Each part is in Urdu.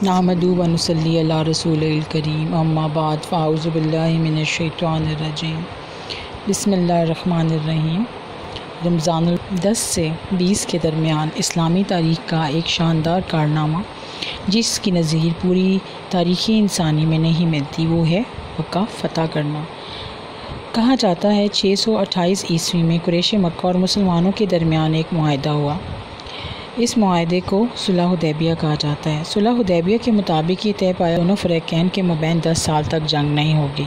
نحمدہ و نصلی علی رسولہ الکریم اما بعد فاعوذ باللہ من الشیطان الرجیم بسم اللہ الرحمن الرحیم۔ رمضان 10 سے 20 کے درمیان اسلامی تاریخ کا ایک شاندار کارنامہ جس کی نظیر پوری تاریخ انسانی میں نہیں ملتی وہ ہے مکہ فتح کرنا۔ کہا جاتا ہے 628 عیسوی میں قریش مکہ اور مسلمانوں کے درمیان ایک معاہدہ ہوا۔ اس معاہدے کو صلح حدیبیہ کہا جاتا ہے۔ صلح حدیبیہ کے مطابق یہ طے پایا دونوں فریقین کے مابین 10 سال تک جنگ نہیں ہوگی،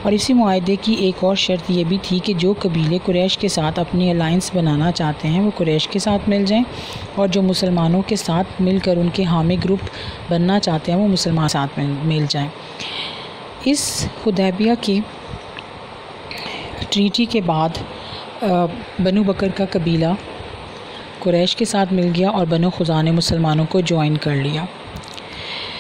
اور اسی معاہدے کی ایک اور شرط یہ بھی تھی کہ جو قبیلے قریش کے ساتھ اپنی الائنس بنانا چاہتے ہیں وہ قریش کے ساتھ مل جائیں، اور جو مسلمانوں کے ساتھ مل کر ان کے حامی گروپ بننا چاہتے ہیں وہ مسلمان ساتھ مل جائیں۔ اس حدیبیہ کی ٹریٹی کے بعد بنو بکر کا قبیلہ قریش کے ساتھ مل گیا اور بنو خزاع نے مسلمانوں کو جوائن کر لیا۔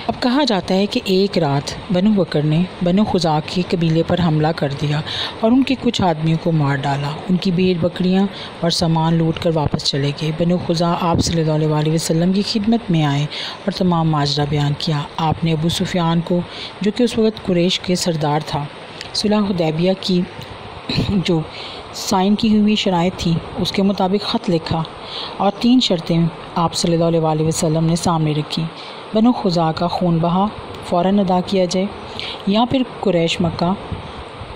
اب کہا جاتا ہے کہ ایک رات بنو بکر نے بنو خزاع کے قبیلے پر حملہ کر دیا اور ان کے کچھ آدمیوں کو مار ڈالا، ان کی بھیڑ بکریاں اور سامان لوٹ کر واپس چلے گئے۔ بنو خزاع آپ صلی اللہ علیہ وسلم کی خدمت میں آئے اور تمام ماجرا بیان کیا۔ آپ نے ابو سفیان کو، جو کہ اس وقت قریش کے سردار تھا، صلح حدیبیہ کی جو سائن کی ہوئی شرائط تھی اس کے مطابق خط لکھا اور 3 شرطیں آپ صلی اللہ علیہ وسلم نے سامنے رکھی۔ بنو خزاع کا خون بہا فوراً ادا کیا جائے، یا پھر قریش مکہ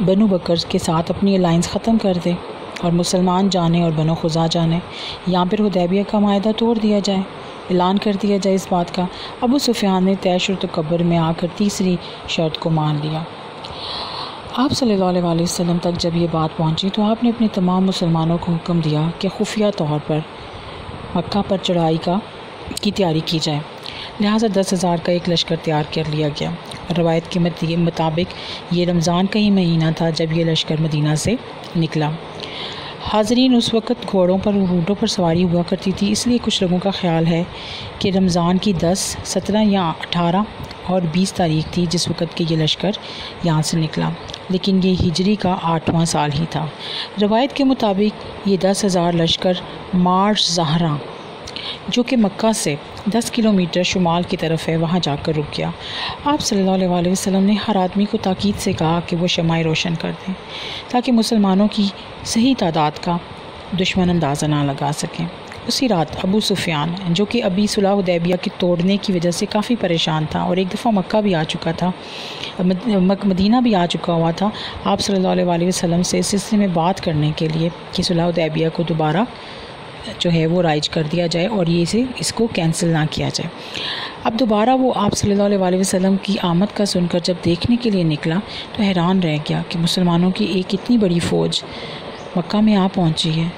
بنو بکر کے ساتھ اپنی الائنس ختم کر دے اور مسلمان جانے اور بنو خزاع جانے، یا پھر حدیبیہ کا معاہدہ توڑ دیا جائے، اعلان کر دیا جائے اس بات کا۔ ابو سفیان نے طیش و تکبر میں آ کر تیسری شرط کو مان لیا۔ آپ صلی اللہ علیہ وسلم تک جب یہ بات پہنچی تو آپ نے اپنے تمام مسلمانوں کو حکم دیا کہ خفیہ طور پر مکہ پر چڑھائی کی تیاری کی جائے، لہٰذا 10,000 کا ایک لشکر تیار کر لیا گیا۔ روایت کے مطابق یہ رمضان کا ہی مہینہ تھا جب یہ لشکر مدینہ سے نکلا۔ حاضرین، اس وقت گھوڑوں پر اور اونٹوں پر سواری ہوا کرتی تھی، اس لیے کچھ لوگوں کا خیال ہے کہ رمضان کی 10، 17 یا 18 اور 20 تاریخ تھی جس وقت کہ یہ لشکر یہاں سے نکلا، لیکن یہ ہجری کا 8واں سال ہی تھا۔ روایت کے مطابق یہ 10,000 لشکر مارش زہرا، جو کہ مکہ سے 10 کلومیٹر شمال کی طرف ہے، وہاں جا کر رک گیا۔ آپ صلی اللہ علیہ وسلم نے ہر آدمی کو تاکید سے کہا کہ وہ شمعیں روشن کر دیں تاکہ مسلمانوں کی صحیح تعداد کا دشمن اندازہ نہ لگا سکیں۔ اسی رات ابو سفیان، جو کہ ابھی صلح حدیبیہ کے توڑنے کی وجہ سے کافی پریشان تھا اور ایک دفعہ مکہ بھی آ چکا تھا، مدینہ بھی آ چکا ہوا تھا، آپ صلی اللہ علیہ وسلم سے اس سلسلے میں بات کرنے کے لیے کہ صلح حدیبیہ کو دوبارہ جو ہے وہ رائج کر دیا جائے اور اس کو کینسل نہ کیا جائے۔ اب دوبارہ وہ آپ صلی اللہ علیہ وسلم کی آمد کا سن کر جب دیکھنے کے لیے نکلا تو حیران رہ گیا کہ مسلمانوں کی ایک اتنی بڑی فوج مکہ میں آ پہنچی ہے۔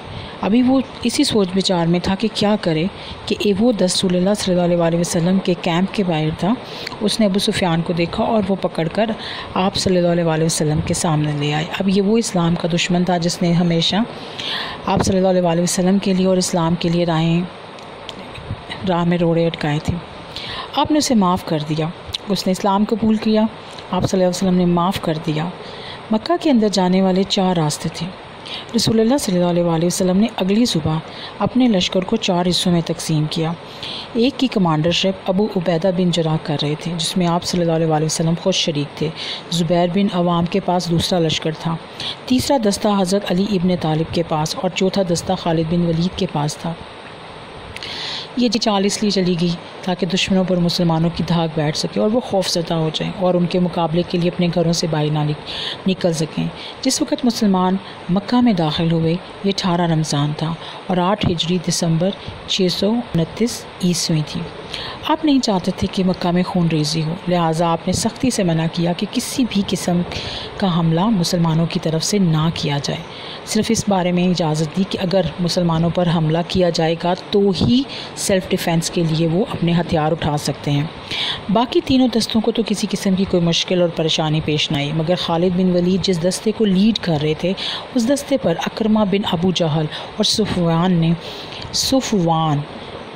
ابھی وہ اسی سوچ بچار میں تھا کہ کیا کرے کہ وہ رسول اللہ صلی اللہ علیہ وسلم کے کیمپ کے باہر تھا۔ اس نے ابو سفیان کو دیکھا اور وہ پکڑ کر آپ صلی اللہ علیہ وسلم کے سامنے لے آئے۔ اب یہ وہ اسلام کا دشمن تھا جس نے ہمیشہ آپ صلی اللہ علیہ وسلم کے لیے اور اسلام کے لیے راہ میں روڑے اٹکائے تھے۔ آپ نے اسے معاف کر دیا، اس نے اسلام قبول کیا، آپ صلی اللہ علیہ وسلم نے معاف کر دیا۔ مکہ کے اندر جانے والے 4 راستے تھے۔ رسول اللہ صلی اللہ علیہ وسلم نے اگلی صبح اپنے لشکر کو 4 حصوں میں تقسیم کیا۔ ایک کی کمانڈرشپ ابو عبیدہ بن جراح کر رہے تھے، جس میں آپ صلی اللہ علیہ وسلم خود شریک تھے۔ زبیر بن عوام کے پاس دوسرا لشکر تھا، تیسرا دستہ حضرت علی ابن طالب کے پاس اور چوتھا دستہ خالد بن ولید کے پاس تھا۔ یہ چال اس لیے چلی گئی تاکہ دشمنوں پر مسلمانوں کی دھاک بیٹھ سکے اور وہ خوف زدہ ہو جائیں اور ان کے مقابلے کے لیے اپنے گھروں سے باہر نہ نکل سکیں۔ جس وقت مسلمان مکہ میں داخل ہوئے یہ 18 رمضان تھا اور 8 ہجری دسمبر 629 عیسوی تھی۔ آپ نہیں چاہتے تھے کہ مکہ میں خون ریزی ہو، لہٰذا آپ نے سختی سے منع کیا کہ کسی بھی قسم کا حملہ مسلمانوں کی طرف سے نہ کیا جائے، صرف اس بارے میں اجازت دی کہ اگر مسلمانوں پر حملہ کیا جائے گا تو ہی سیلف ڈیفینس کے لیے وہ اپنے ہتھیار اٹھا سکتے ہیں۔ باقی تینوں دستوں کو تو کسی قسم کی کوئی مشکل اور پریشانی پیش نہ آئی، مگر خالد بن ولید جس دستے کو لیڈ کر رہے تھے اس دستے پر اکرمہ بن ابو جہل اور صفوان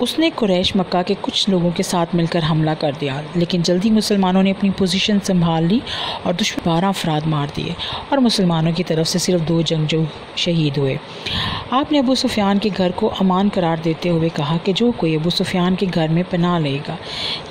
اس نے قریش مکہ کے کچھ لوگوں کے ساتھ مل کر حملہ کر دیا، لیکن جلدی مسلمانوں نے اپنی پوزیشن سنبھال لی اور دشمن 12 افراد مار دیے اور مسلمانوں کی طرف سے صرف 2 جنگجو شہید ہوئے۔ آپ نے ابو سفیان کے گھر کو امان قرار دیتے ہوئے کہا کہ جو کوئی ابو سفیان کے گھر میں پناہ لے گا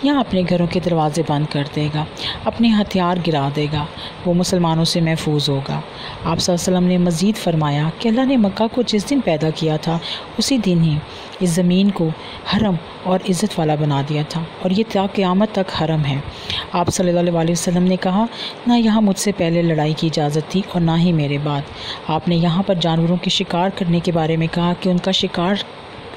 یا اپنے گھروں کے دروازے بند کر دے گا، اپنے ہتھیار گرا دے گا، وہ مسلمانوں سے محفوظ ہوگا۔ آپ صلی اللہ علیہ وسلم نے مزید فرمایا کہ اللہ نے مکہ کو جس دن پیدا کیا تھا اسی دن ہی اس زمین کو حرم اور عزت والا بنا دیا تھا، اور یہ تا قیامت تک حرم ہے۔ آپ صلی اللہ علیہ وسلم نے کہا، نہ یہاں مجھ سے پہلے لڑائی کی اجازت تھی اور نہ ہی میرے بعد۔ آپ نے یہاں پر جانوروں کے شکار کرنے کے بارے میں کہا کہ ان کا شکار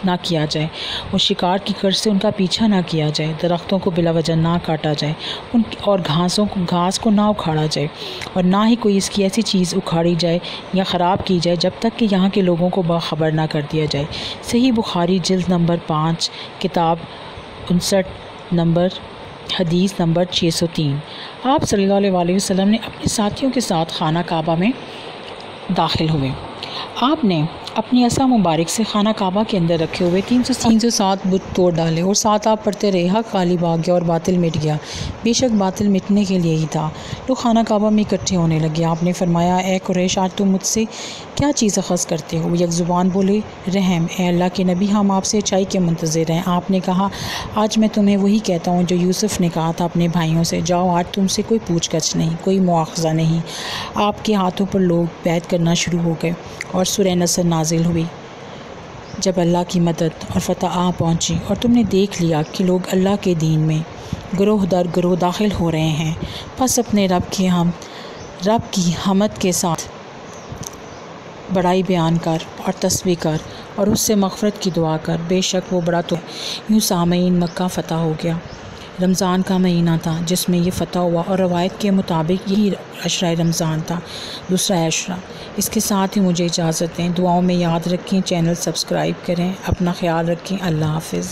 نہ کیا جائے اور شکار کی کرش سے ان کا پیچھا نہ کیا جائے، درختوں کو بلا وجہ نہ کاٹا جائے اور گھاس کو نہ اکھاڑا جائے، اور نہ ہی کوئی اس کی ایسی چیز اکھاڑی جائے یا خراب کی جائے جب تک کہ یہاں کے لوگوں کو باخبر نہ کر دیا جائے۔ صحیح بخاری جلد نمبر 5 کتاب 59 حدیث نمبر 603۔ آپ صلی اللہ علیہ وسلم نے اپنے ساتھیوں کے ساتھ خانہ کعبہ میں داخل ہوئے۔ آپ نے اپنی عصا مبارک سے خانہ کعبہ کے اندر رکھے ہوئے 307 بت توڑ ڈالے اور ساتھ آپ پڑھتے رہے، حق غالب آ گیا اور باطل مٹ گیا، بے شک باطل مٹنے کے لیے ہی تھا۔ لوگ خانہ کعبہ میں اکٹھے ہونے لگے۔ آپ نے فرمایا، اے قریش، آج تم مجھ سے کیا چیز اخذ کرتے ہو؟ یک زبان بولے، رحم۔ اے اللہ کے نبی، ہم آپ سے اچھائی کے منتظر ہیں۔ آپ نے کہا، آج میں تمہیں وہی کہتا ہوں جو یوسف نے کہا تھا اپنے بھائیوں سے، جاؤ آج تم سے کوئی پوچھ گچھ نہیں، کوئی مواخذہ نہیں۔ آپ کے ہاتھوں پر لوگ بیعت کرنا شروع ہو گئے اور سورہ نصر نازل ہوئی۔ جب اللہ کی مدد اور فتح آ پہنچی اور تم نے دیکھ لیا کہ لوگ اللہ کے دین میں گروہ در گروہ داخل ہو رہے ہیں، پس اپنے رب کی حمد کے ساتھ بڑائی بیان کر اور تسبیح کر اور اس سے مغفرت کی دعا کر، بے شک وہ بڑا تو ہے۔ یوں سامعین، مکہ فتح ہو گیا۔ رمضان کا مہینہ تھا جس میں یہ فتح ہوا، اور روایت کے مطابق یہی عشرہ رمضان تھا، دوسرا عشرہ۔ اس کے ساتھ ہی مجھے اجازت دیں، دعاؤں میں یاد رکھیں، چینل سبسکرائب کریں، اپنا خیال رکھیں، اللہ حافظ۔